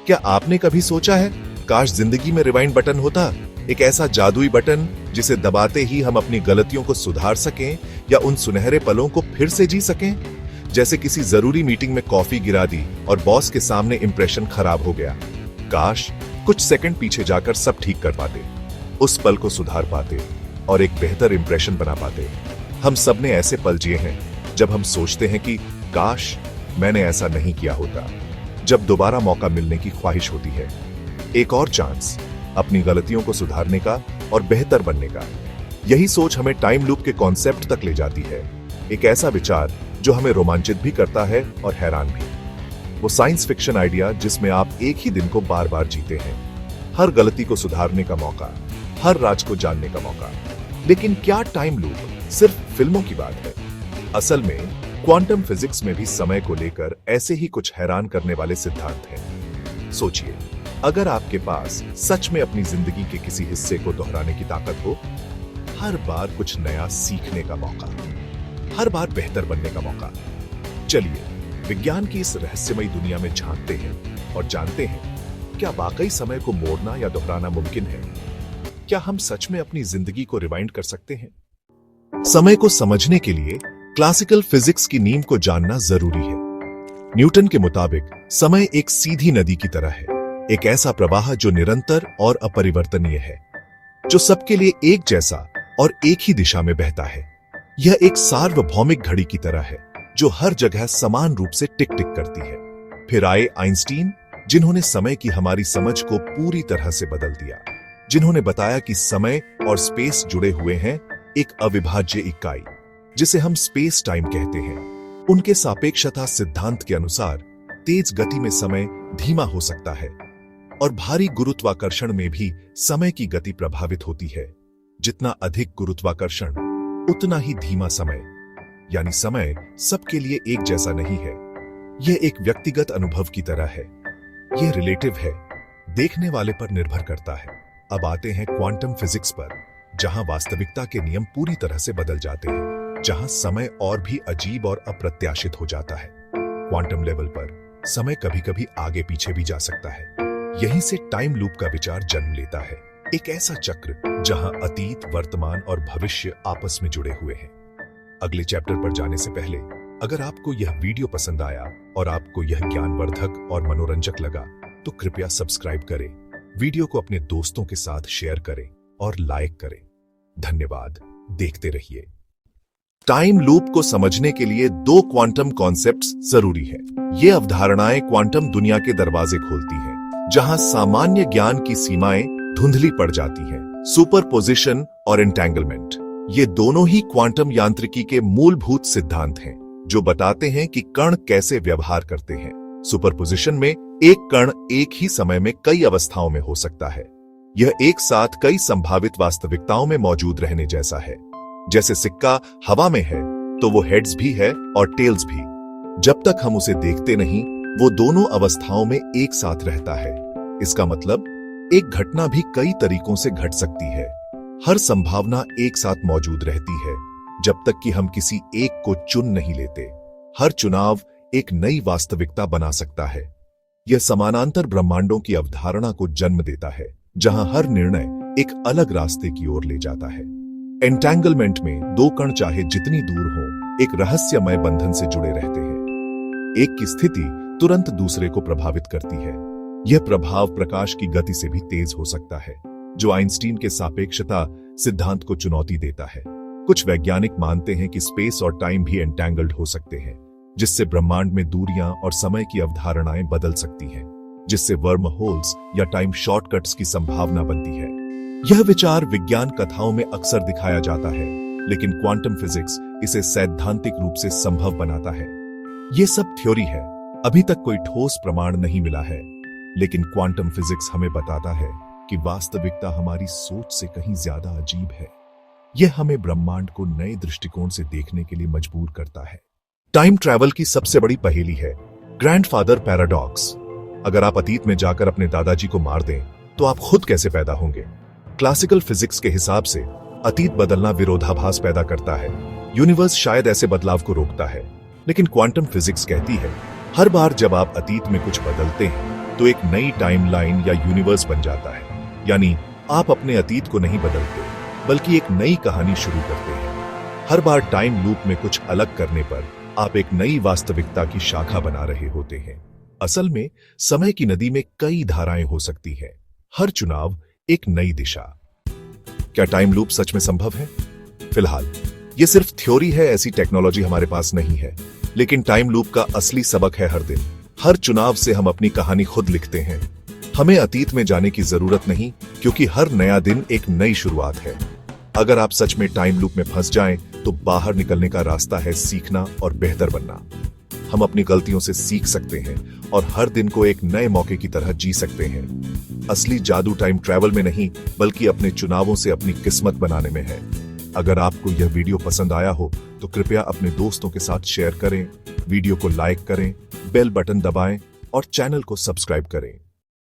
क्या आपने कभी सोचा है, काश जिंदगी में रिवाइंड बटन होता, एक ऐसा जादुई बटन जिसे दबाते ही हम अपनी गलतियों को सुधार सकें या उन सुनहरे पलों को फिर से जी सकें। जैसे किसी जरूरी मीटिंग में कॉफी गिरा दी और बॉस के सामने इंप्रेशन खराब हो गया। काश कुछ सेकंड पीछे जाकर सब ठीक कर पाते, उस पल को सुधार पाते और एक बेहतर इंप्रेशन बना पाते। हम सब ने ऐसे पल जिए हैं जब हम सोचते हैं कि काश मैंने ऐसा नहीं किया होता। जब दोबारा मौका मिलने की ख्वाहिश होती है, एक और चांस अपनी गलतियों को सुधारने का और बेहतर बनने का। यही सोच हमें टाइम लूप के कॉन्सेप्ट तक ले जाती है, एक ऐसा विचार जो हमें रोमांचित भी करता है और हैरान भी। वो साइंस फिक्शन आइडिया जिसमें आप एक ही दिन को बार बार जीते हैं, हर गलती को सुधारने का मौका, हर राज को जानने का मौका। लेकिन क्या टाइम लूप सिर्फ फिल्मों की बात है? असल में क्वांटम फिजिक्स में भी समय को लेकर ऐसे ही कुछ हैरान करने वाले सिद्धांत हैं। सोचिए, अगर आपके पास सच में अपनी जिंदगी के किसी हिस्से को दोहराने की ताकत हो, हर बार कुछ नया सीखने का मौका, हर बार बेहतर बनने का मौका। चलिए विज्ञान की इस रहस्यमयी दुनिया में झांकते हैं और जानते हैं, क्या वाकई समय को मोड़ना या दोहराना मुमकिन है? क्या हम सच में अपनी जिंदगी को रिवाइंड कर सकते हैं? समय को समझने के लिए क्लासिकल फिजिक्स की नींव को जानना जरूरी है। न्यूटन के मुताबिक समय एक सीधी नदी की तरह है, एक ऐसा प्रवाह जो निरंतर और अपरिवर्तनीय है, जो सबके लिए एक जैसा और एक ही दिशा में बहता है। यह एक सार्वभौमिक घड़ी की तरह है जो हर जगह समान रूप से टिक टिक करती है। फिर आए आइंस्टीन, जिन्होंने समय की हमारी समझ को पूरी तरह से बदल दिया, जिन्होंने बताया कि समय और स्पेस जुड़े हुए हैं एक अविभाज्य इकाई, जिसे हम स्पेस टाइम कहते हैं। उनके सापेक्षता सिद्धांत के अनुसार तेज गति में समय धीमा हो सकता है और भारी गुरुत्वाकर्षण में भी समय की गति प्रभावित होती है। जितना अधिक गुरुत्वाकर्षण, उतना ही धीमा समय। यानी समय सबके लिए एक जैसा नहीं है। यह एक व्यक्तिगत अनुभव की तरह है। यह रिलेटिव है, देखने वाले पर निर्भर करता है। अब आते हैं क्वांटम फिजिक्स पर, जहां वास्तविकता के नियम पूरी तरह से बदल जाते हैं, जहां समय और भी अजीब और अप्रत्याशित हो जाता है। क्वांटम लेवल पर समय कभी कभी आगे पीछे भी जा सकता है। यहीं से टाइम लूप का विचार जन्म लेता है, एक ऐसा चक्र जहां अतीत, वर्तमान और भविष्य आपस में जुड़े हुए हैं। अगले चैप्टर पर जाने से पहले, अगर आपको यह वीडियो पसंद आया और आपको यह ज्ञानवर्धक और मनोरंजक लगा, तो कृपया सब्सक्राइब करें, वीडियो को अपने दोस्तों के साथ शेयर करें और लाइक करें। धन्यवाद, देखते रहिए। टाइम लूप को समझने के लिए दो क्वांटम कॉन्सेप्ट्स जरूरी है। ये अवधारणाएं क्वांटम दुनिया के दरवाजे खोलती हैं, जहां सामान्य ज्ञान की सीमाएं धुंधली पड़ जाती हैं। सुपरपोजिशन और एंटेंगलमेंट, ये दोनों ही क्वांटम यांत्रिकी के मूलभूत सिद्धांत हैं, जो बताते हैं कि कण कैसे व्यवहार करते हैं। सुपरपोजिशन में एक कण एक ही समय में कई अवस्थाओं में हो सकता है। यह एक साथ कई संभावित वास्तविकताओं में मौजूद रहने जैसा है। जैसे सिक्का हवा में है तो वो हेड्स भी है और टेल्स भी। जब तक हम उसे देखते नहीं, वो दोनों अवस्थाओं में एक साथ रहता है। इसका मतलब एक घटना भी कई तरीकों से घट सकती है। हर संभावना एक साथ मौजूद रहती है जब तक कि हम किसी एक को चुन नहीं लेते। हर चुनाव एक नई वास्तविकता बना सकता है। यह समानांतर ब्रह्मांडों की अवधारणा को जन्म देता है, जहां हर निर्णय एक अलग रास्ते की ओर ले जाता है। एंटेंगलमेंट में दो कण चाहे जितनी दूर हो, एक रहस्यमय बंधन से जुड़े रहते हैं। एक की स्थिति तुरंत दूसरे को प्रभावित करती है। यह प्रभाव प्रकाश की गति से भी तेज हो सकता है, जो आइंस्टीन के सापेक्षता सिद्धांत को चुनौती देता है। कुछ वैज्ञानिक मानते हैं कि स्पेस और टाइम भी एंटेंगल्ड हो सकते हैं, जिससे ब्रह्मांड में दूरियां और समय की अवधारणाएं बदल सकती हैं, जिससे वर्म होल्स या टाइम शॉर्टकट्स की संभावना बनती है। यह विचार विज्ञान कथाओं में अक्सर दिखाया जाता है, लेकिन क्वांटम फिजिक्स इसे सैद्धांतिक रूप से संभव बनाता है। यह सब थ्योरी है, अभी तक कोई ठोस प्रमाण नहीं मिला है, लेकिन क्वांटम फिजिक्स हमें बताता है कि वास्तविकता हमारी सोच से कहीं ज्यादा अजीब है। यह हमें ब्रह्मांड को नए दृष्टिकोण से देखने के लिए मजबूर करता है। टाइम ट्रैवल की सबसे बड़ी पहेली है ग्रैंडफादर पैराडॉक्स। अगर आप अतीत में जाकर अपने दादाजी को मार दें, तो आप खुद कैसे पैदा होंगे? क्लासिकल फिजिक्स के हिसाब से अतीत बदलना विरोधाभास पैदा करता है। यूनिवर्स शायद ऐसे बदलाव को रोकता है, लेकिन क्वांटम फिजिक्स कहती है हर बार जब आप अतीत में कुछ बदलते हैं, तो एक नई टाइमलाइन या यूनिवर्स बन जाता है। यानी आप अपने अतीत को नहीं बदलते, बल्कि एक नई कहानी शुरू करते हैं। हर बार टाइम लूप में कुछ अलग करने पर आप एक नई वास्तविकता की शाखा बना रहे होते हैं। असल में समय की नदी में कई धाराएं हो सकती हैं, हर चुनाव एक नई दिशा। क्या टाइम लूप सच में संभव है? फिलहाल ये सिर्फ थ्योरी है, ऐसी टेक्नोलॉजी हमारे पास नहीं है। लेकिन टाइम लूप का असली सबक है हर दिन, हर चुनाव से हम अपनी कहानी खुद लिखते हैं। हमें अतीत में जाने की जरूरत नहीं, क्योंकि हर नया दिन एक नई शुरुआत है। अगर आप सच में टाइम लूप में फंस जाएं, तो बाहर निकलने का रास्ता है सीखना और बेहतर बनना। हम अपनी गलतियों से सीख सकते हैं और हर दिन को एक नए मौके की तरह जी सकते हैं। असली जादू टाइम ट्रैवल में नहीं, बल्कि अपने चुनावों से अपनी किस्मत बनाने में है। अगर आपको यह वीडियो पसंद आया हो तो कृपया अपने दोस्तों के साथ शेयर करें, वीडियो को लाइक करें, बेल बटन दबाएं और चैनल को सब्सक्राइब करें।